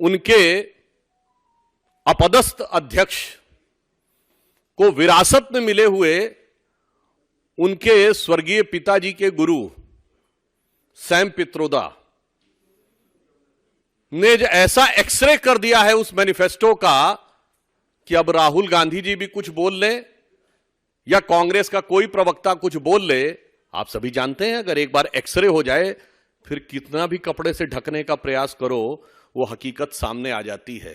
उनके अपदस्थ अध्यक्ष को विरासत में मिले हुए उनके स्वर्गीय पिताजी के गुरु सैम पित्रोदा ने ऐसा एक्सरे कर दिया है उस मैनिफेस्टो का कि अब राहुल गांधी जी भी कुछ बोल लें या कांग्रेस का कोई प्रवक्ता कुछ बोल ले, आप सभी जानते हैं अगर एक बार एक्सरे हो जाए फिर कितना भी कपड़े से ढकने का प्रयास करो वो हकीकत सामने आ जाती है।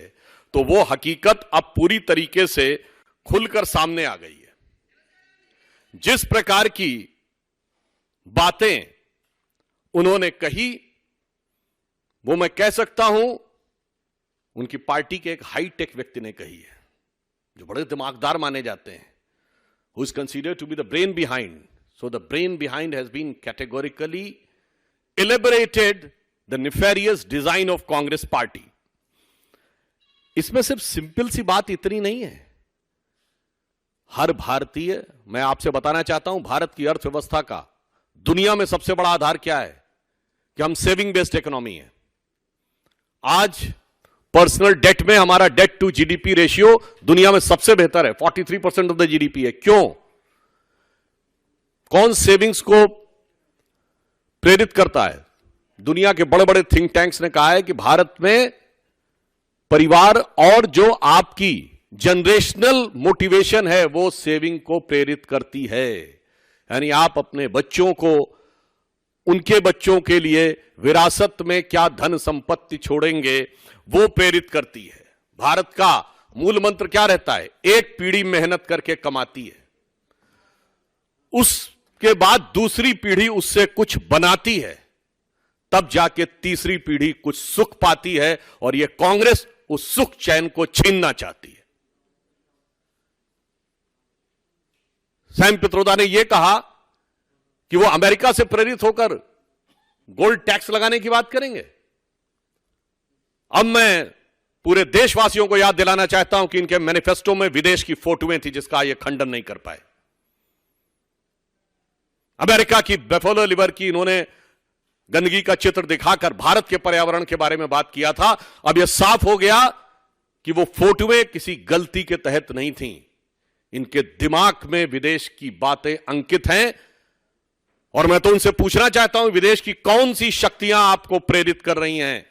तो वो हकीकत अब पूरी तरीके से खुलकर सामने आ गई है। जिस प्रकार की बातें उन्होंने कही वो मैं कह सकता हूं उनकी पार्टी के एक हाईटेक व्यक्ति ने कही है जो बड़े दिमागदार माने जाते हैं, who is considered to be the brain behind. So the brain behind has been categorically elaborated the nefarious design of Congress party. इसमें सिर्फ सिंपल सी बात इतनी नहीं है। हर भारतीय, मैं आपसे बताना चाहता हूं भारत की अर्थव्यवस्था का दुनिया में सबसे बड़ा आधार क्या है कि हम सेविंग बेस्ड इकोनॉमी है। आज पर्सनल डेट में हमारा डेट टू जीडीपी रेशियो दुनिया में सबसे बेहतर है, 43% ऑफ द जीडीपी है। क्यों? कौन सेविंग्स को प्रेरित करता है? दुनिया के बड़े बड़े थिंक टैंक्स ने कहा है कि भारत में परिवार और जो आपकी जनरेशनल मोटिवेशन है वो सेविंग को प्रेरित करती है। यानी आप अपने बच्चों को, उनके बच्चों के लिए विरासत में क्या धन संपत्ति छोड़ेंगे वो प्रेरित करती है। भारत का मूल मंत्र क्या रहता है? एक पीढ़ी मेहनत करके कमाती है, उसके बाद दूसरी पीढ़ी उससे कुछ बनाती है, तब जाके तीसरी पीढ़ी कुछ सुख पाती है। और यह कांग्रेस उस सुख चैन को छीनना चाहती है। सैम पित्रोदा ने यह कहा कि वो अमेरिका से प्रेरित होकर गोल्ड टैक्स लगाने की बात करेंगे। अब मैं पूरे देशवासियों को याद दिलाना चाहता हूं कि इनके मैनिफेस्टो में विदेश की फोटोएं थी जिसका ये खंडन नहीं कर पाए। अमेरिका की बेफोलो लिवर की इन्होंने गंदगी का चित्र दिखाकर भारत के पर्यावरण के बारे में बात किया था। अब यह साफ हो गया कि वो फोटोएं किसी गलती के तहत नहीं थी, इनके दिमाग में विदेश की बातें अंकित हैं। और मैं तो उनसे पूछना चाहता हूं विदेश की कौन सी शक्तियां आपको प्रेरित कर रही हैं?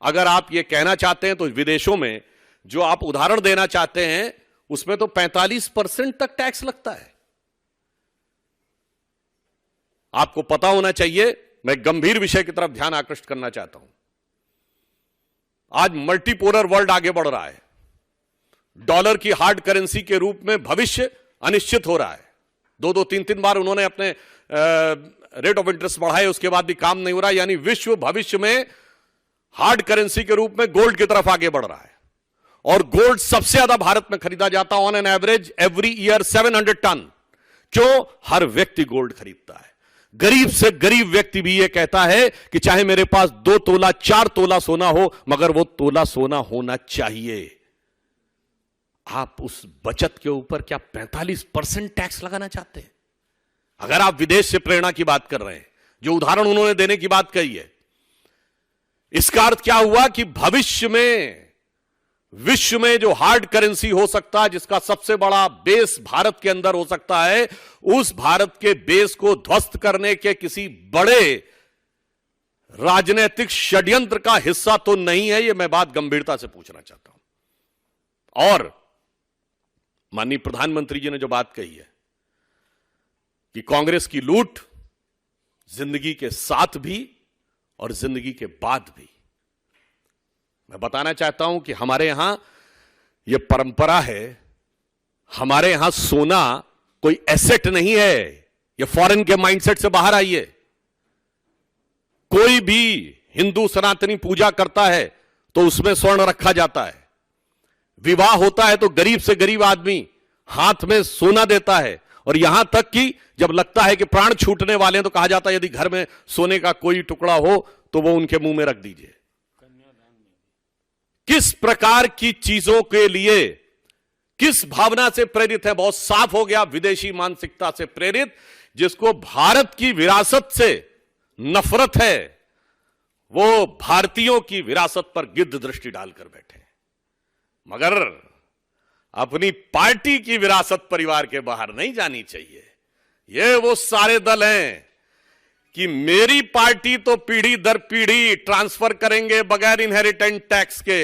अगर आप यह कहना चाहते हैं तो विदेशों में जो आप उदाहरण देना चाहते हैं उसमें तो 45% तक टैक्स लगता है। आपको पता होना चाहिए, मैं गंभीर विषय की तरफ ध्यान आकृष्ट करना चाहता हूं। आज मल्टीपोलर वर्ल्ड आगे बढ़ रहा है, डॉलर की हार्ड करेंसी के रूप में भविष्य अनिश्चित हो रहा है। दो तीन बार उन्होंने अपने रेट ऑफ इंटरेस्ट बढ़ाए, उसके बाद भी काम नहीं हो रहा। यानी विश्व भविष्य में हार्ड करेंसी के रूप में गोल्ड की तरफ आगे बढ़ रहा है। और गोल्ड सबसे ज्यादा भारत में खरीदा जाता है, on an average every year 700 ton. क्यों? हर व्यक्ति गोल्ड खरीदता है। गरीब से गरीब व्यक्ति भी यह कहता है कि चाहे मेरे पास 2 तोला 4 तोला सोना हो मगर वो तोला सोना होना चाहिए। आप उस बचत के ऊपर क्या 45% टैक्स लगाना चाहते हैं? अगर आप विदेश से प्रेरणा की बात कर रहे हैं, जो उदाहरण उन्होंने देने की बात कही है, इसका अर्थ क्या हुआ कि भविष्य में विश्व में जो हार्ड करेंसी हो सकता है, जिसका सबसे बड़ा बेस भारत के अंदर हो सकता है, उस भारत के बेस को ध्वस्त करने के किसी बड़े राजनीतिक षड्यंत्र का हिस्सा तो नहीं है। यह मैं बात गंभीरता से पूछना चाहता हूं। और माननीय प्रधानमंत्री जी ने जो बात कही है कि कांग्रेस की लूट जिंदगी के साथ भी और जिंदगी के बाद भी, मैं बताना चाहता हूं कि हमारे यहां यह परंपरा है, हमारे यहां सोना कोई एसेट नहीं है। यह फॉरेन के माइंडसेट से बाहर आइए। कोई भी हिंदू सनातनी पूजा करता है तो उसमें स्वर्ण रखा जाता है। विवाह होता है तो गरीब से गरीब आदमी हाथ में सोना देता है। और यहां तक कि जब लगता है कि प्राण छूटने वाले हैं तो कहा जाता है यदि घर में सोने का कोई टुकड़ा हो तो वो उनके मुंह में रख दीजिए। किस प्रकार की चीजों के लिए, किस भावना से प्रेरित है? बहुत साफ हो गया, विदेशी मानसिकता से प्रेरित, जिसको भारत की विरासत से नफरत है, वो भारतीयों की विरासत पर गिद्ध दृष्टि डालकर बैठे, मगर अपनी पार्टी की विरासत परिवार के बाहर नहीं जानी चाहिए। ये वो सारे दल हैं कि मेरी पार्टी तो पीढ़ी दर पीढ़ी ट्रांसफर करेंगे बगैर इनहेरिटेंट टैक्स के,